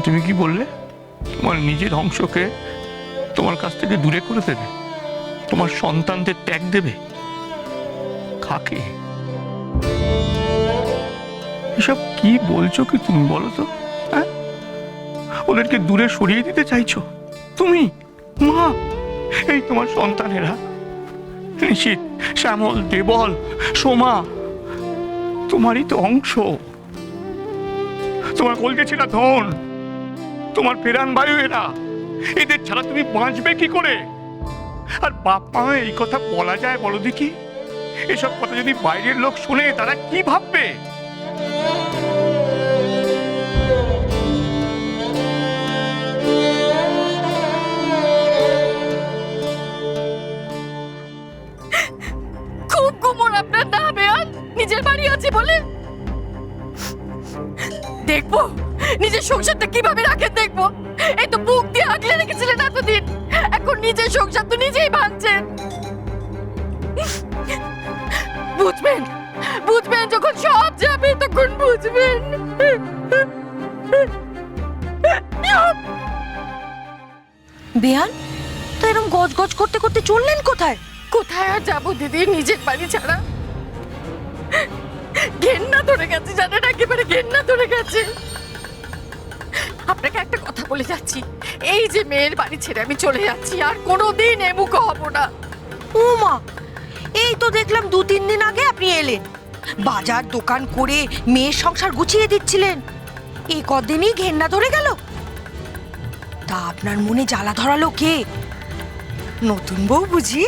তুমি কি বললে? তোমার নিজের অংশকে তোমার কাছ থেকে দূরে করে দেবে, তোমার সন্তানদের ত্যাগ দেবে? কাকে? এসব কি বলছো কি তুমি, বলো তো? হ্যাঁ, ওদেরকে দূরে সরিয়ে দিতে চাইছো তুমি? মা, এই তোমার সন্তানেরা, নিশীথ, শ্যামল, দেবল, সোমা, তোমারই তো অংশ। তোমার কলকে ছিল ধন, তোমার ফেরান বায়ু এরা। এদের ছাড়া তুমি বাঁচবে কি করে? আর বাপ মা এই কথা বলা যায় বলো দেখি? এসব কথা যদি বাইরের লোক শুনে তারা কি ভাববে? খুব গুমর আপনার না বেয়ান, নিজের বাড়ি আছে বলে। দেখবো নিজের সংসারটা কিভাবে রাখেন, দেখবো। এই তো বুক দিয়ে আগলে রেখেছিলেন এতদিন, এখন নিজের সংসার তো নিজেই ভাঙছেন। বুঝবেন, বুঝবেন যখন সব যাবে তখন বুঝবেন। বেয়ান, তো এরকম গজ গজ করতে করতে চললেন কোথায়? কোথায় আর যাবো দিদি, নিজের বাড়ি ছাড়া? ঘেন্না ধরে গেছে, জানেন, একেবারে ঘেন্না ধরে গেছে। আপনাকে একটা কথা বলে যাচ্ছি, এই যে মেয়ের বাড়ি ছেড়ে আমি চলে যাচ্ছি, আর কোনোদিন এমুখ হব না। ও মা, এই তো দেখলাম 2-3 দিন আগে আপনি এলেন, বাজার দোকান করে মেয়ের সংসার গুছিয়ে দিচ্ছিলেন, এই কদিনই ঘেন্না ধরে গেল। তা আপনার মনে জ্বালা ধরালো কে? নতুন বউ বুঝি?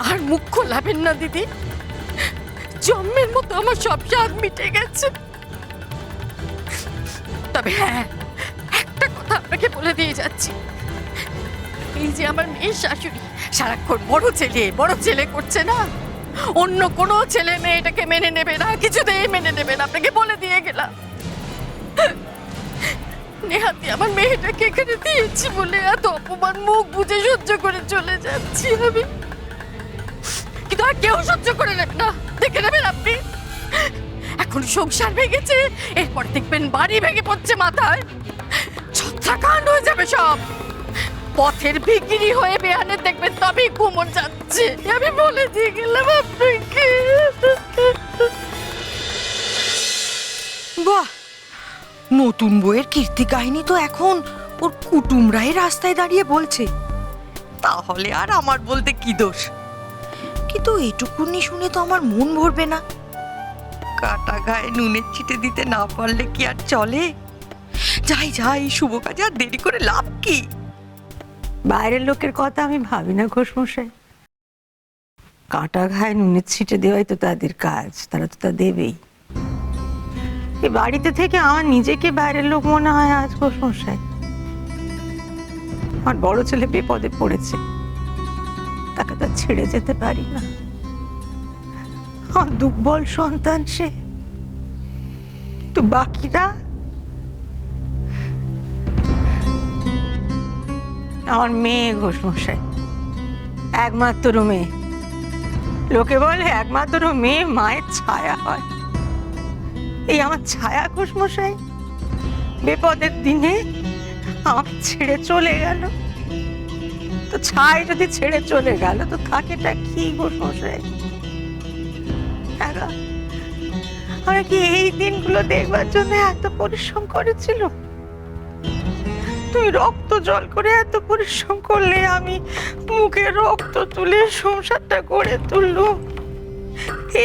আর মুখ খোলাবেন না দিদি, জন্মের মতো আমার সব স্বাদ মিটে গেছে। তবে হ্যাঁ, একটা কথা আপনাকে বলে দিয়ে যাচ্ছি, এই যে আমার মেয়ের শাশুড়ি সারাক্ষণ বড় ছেলে করছে না, অন্য কোনো ছেলে মেয়েটাকে মেনে নেবে না, কিছুতেই মেনে নেবে না, আপনাকে বলে দিয়ে গেলাম। নেহাতি আমার মেয়েটাকে এখানে দিয়েছি বলে এত অপমান মুখ বুঝে সহ্য করে চলে যাচ্ছি আমি, কিন্তু আর কেউ সহ্য করে নেবে না, দেখে নেবেন আপনি। এখন সংসার ভেঙেছে, এরপর দেখবেন বাড়ি ভেঙে পড়ছে মাথায়, ছত্রাকাণ্ড হয়ে যাবে সব। পথের ভিখিরি হয়ে বেহানের দেখবেন, তবেই কুমোর যাচ্ছে, আমি বলে দিয়ে গেলাম আপনাকে। বাহ, নতুন বউয়ের কীর্তি কাহিনী তো এখন ওর কুটুমরাই রাস্তায় দাঁড়িয়ে বলছে, তাহলে আর আমার বলতে কি দোষ? কিন্তু এটুকুনি শুনে তো আমার মন ভরবে না। কাটা গায়ে নুনের ছিটে দিতে না পারলে কি আর চলে? যাই যাই, শুভ কাজে আর দেরি করে লাভ কি? বাইরের লোকের কথা আমি ভাবি না ঘোষমশাই, কাঁটা ঘায়ে নুনের ছিটে দেওয়াই তো তাদের কাজ, তারা তো তা দেবেই। এই বাড়িতে থেকে আমার নিজেকে বাইরের লোক মনে হয় আজ ঘোষমশাই। আমার বড় ছেলে বিপদে পড়েছে, তাকে তো ছেড়ে যেতে পারি না। আমার দুর্বল সন্তান সে, তো বাকিরা আমার মেয়ে ঘোষমশাই, একমাত্র মেয়ে। লোকে বলে একমাত্র মেয়ে মায়ের ছায়া হয়, এই আমার ছায়া ঘোষমশাই বিপদের দিনে আমাকে ছেড়ে চলে গেল। তো ছাই যদি ছেড়ে চলে গেল তো থাকেটা কি ঘোষমশাই? আমরা কি এই দিনগুলো দেখবার জন্য এত পরিশ্রম করেছিল? তুমি রক্ত জল করে এত পরিশ্রম করলে, আমি মুখে রক্ত তুলে সংসারটা গড়ে তুললো,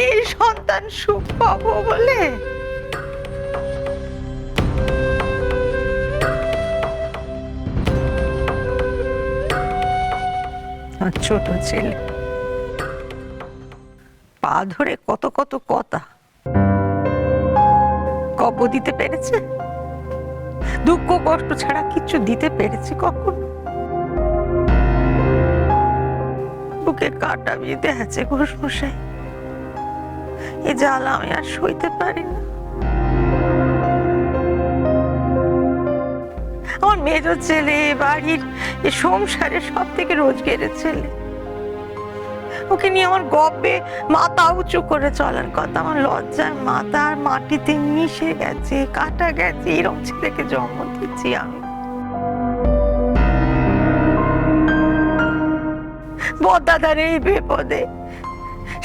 এই সন্তান সুখ পাবো বলে। আর ছোট ছেলে পা ধরে কত কত কথা কব দিতে পেরেছে? দুঃখ কষ্ট ছাড়া কিছু দিতে পেরেছে কখন? বুকে কাটা বিঁধে আছে ঘোষমশাই, এ জ্বালা আমি আর সইতে পারি না। আমার মেজ ছেলে, বাড়ির এ সংসারে সব থেকে রোজগারের ছেলে, ওকে নিয়ে আমার গর্বে মাথা উঁচু করে চলার কথা। আমার লজ্জায় মাথা আর মাটিতে মিশে গেছে, কাটা গেছে। এরকম ছেলেকে জন্ম দিচ্ছি আমি। বড়দাদার এই বিপদে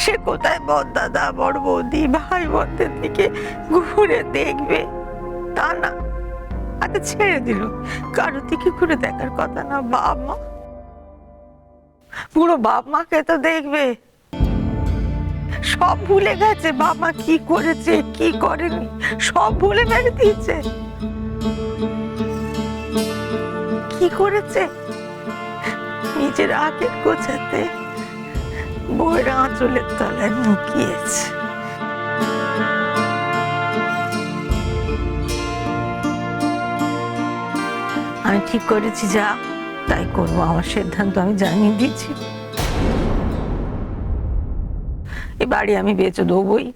সে কোথায় বড়দাদা, বড় বৌদি, ভাই বোনদের দিকে ঘুরে দেখবে তা না, আচ্ছা ছেড়ে দিল, কারোর দিকে ঘুরে দেখার কথা না। বাপ মা, পুরো বাপ মাকে তো দেখবে। সব ভুলে গেছে বাপ মা কি করেছে কি করেনি, সব ভুলে মেরে দিয়েছে। কি করেছে? নিজের আগের গোছাতে বইয়ের আঁচলের তলায় লুকিয়েছে। আমি ঠিক করেছি, যা তাই করবো। আমার সিদ্ধান্ত আমি জানিয়ে দিচ্ছি। এ বাড়ি আমি বেচে দেবই।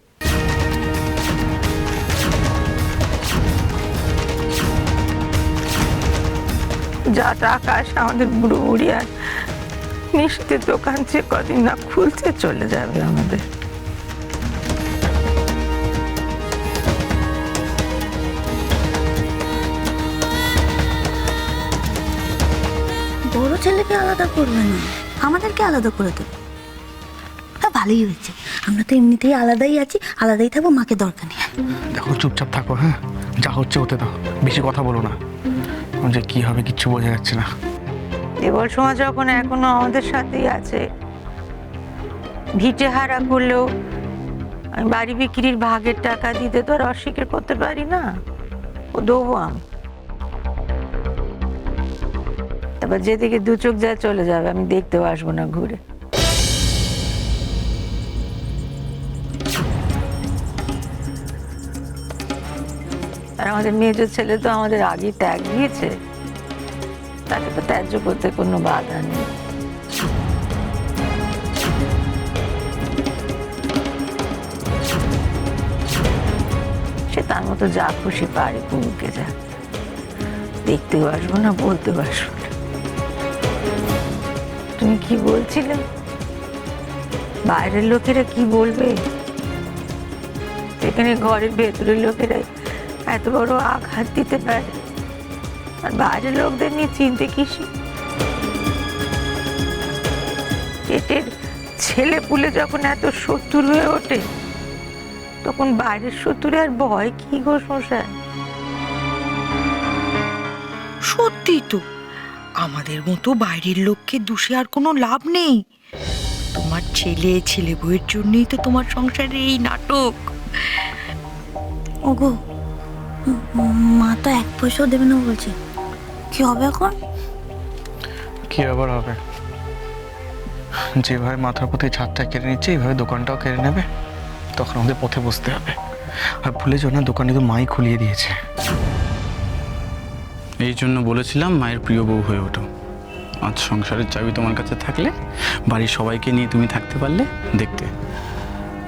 যা টাকা আসে আমাদের বুড়ো বুড়ি আর মিষ্টির দোকান যে কদিন না খুলছে চলে যাবে আমাদের। বড় ছেলেকে আলাদা করবে না, আমাদেরকে আলাদা করে দেবে। তা ভালোই হয়েছে, আমরা তো এমনিতেই আলাদাই আছি, আলাদাই থাকবো, মাকে দরকার নেই। দেখো চুপচাপ থাকো, হ্যাঁ, যা হচ্ছে হতে দাও, বেশি কথা বলো না। যে কি হবে কিচ্ছু বোঝা যাচ্ছে না। দেবল সমাজ যখন এখনো আমাদের সাথেই আছে, ভিটে হারা করলেও আমি বাড়ি বিক্রির ভাগের টাকা দিতে তো আর অস্বীকার করতে পারি না। ও দেবো আমি। তারপর যেদিকে দু চোখ যা চলে যাবে আমি দেখতেও আসবো না ঘুরে। আর আমাদের মেজ ছেলে তো আমাদের আগে ত্যাগ দিয়েছে, তাকে তো ত্যায্য করতে কোনো বাধা নেই। সে তার মতো যা খুশি পারে পুরুকে যা, দেখতেও আসবো না, বলতেও আসবো না। তুমি কি বলছিলে বাইরের লোকেরা কি বলবে? এখানে ঘরের ভেতরের লোকেরা এত বড় আঘাত দিতে পারে, আর বাইরের লোকদের নিয়ে চিনতে কিসে? পেটের ছেলে পুলে যখন এত শত্রু হয়ে ওঠে, তখন বাইরের শত্রুরে আর ভয় কি গো শোষায়? সত্যি তো, আমাদের মতো বাইরের লোককে দোষে আর কোনো লাভ নেই। তোমার ছেলে ছেলে বউয়ের জন্যই তো তোমার সংসারে এই নাটক। ওগো, মা তো 1 পয়সাও দেবে না বলছে, কি হবে এখন? কি আবার হবে? যেভাবে মাথার প্রতি ছাদটা কেড়ে নিচ্ছে, এইভাবে দোকানটাও কেড়ে নেবে। তখন আমাদের পথে বসতে হবে। আর ভুলে যাও না, দোকানে তো মাই খুলিয়ে দিয়েছে। এই জন্য বলেছিলাম মায়ের প্রিয় বউ হয়ে ওঠো। আজ সংসারের চাবি তোমার কাছে থাকলে, বাড়ির সবাইকে নিয়ে তুমি থাকতে পারলে, দেখতে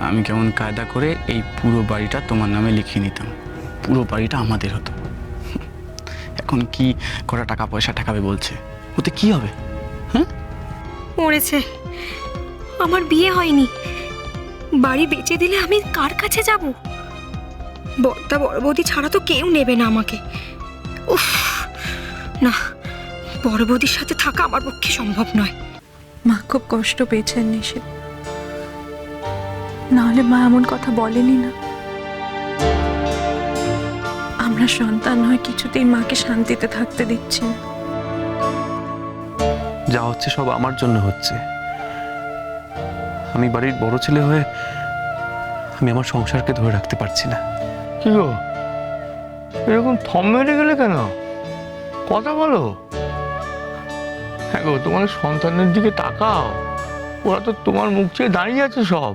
আমি কেমন কায়দা করে এই পুরো বাড়িটা তোমার নামে লিখিয়ে নিতাম। পুরো বাড়িটা আমাদের হতো। এখন কি কটা টাকা পয়সা ঠেকাবে বলছে, ওতে কি হবে? হ্যাঁ, মরেছে, আমার বিয়ে হয়নি, বাড়ি বেচে দিলে আমি কার কাছে যাব? বড়দা বড় বৌদি ছাড়া তো কেউ নেবে না আমাকে। উফ, না, বড় বৌদির সাথে থাকা আমার পক্ষে সম্ভব নয়। মা খুব কষ্ট পেয়েছেন নিশি, নাহলে মা এমন কথা বলেনি না। আমরা সন্তান হয়ে কিছুতেই মাকে শান্তিতে থাকতে দিচ্ছি না। যা হচ্ছে সব আমার জন্য হচ্ছে। আমি বাড়ির বড় ছেলে হয়ে আমি আমার সংসারকে ধরে রাখতে পারছি না। কি গো, এরকম থম মেরে গেলে কেন? কথা বলো। হ্যাঁ গো, তোমার সন্তানের দিকে তাকাও, ওরা তো তোমার মুখ চেয়ে দাঁড়িয়ে আছে সব।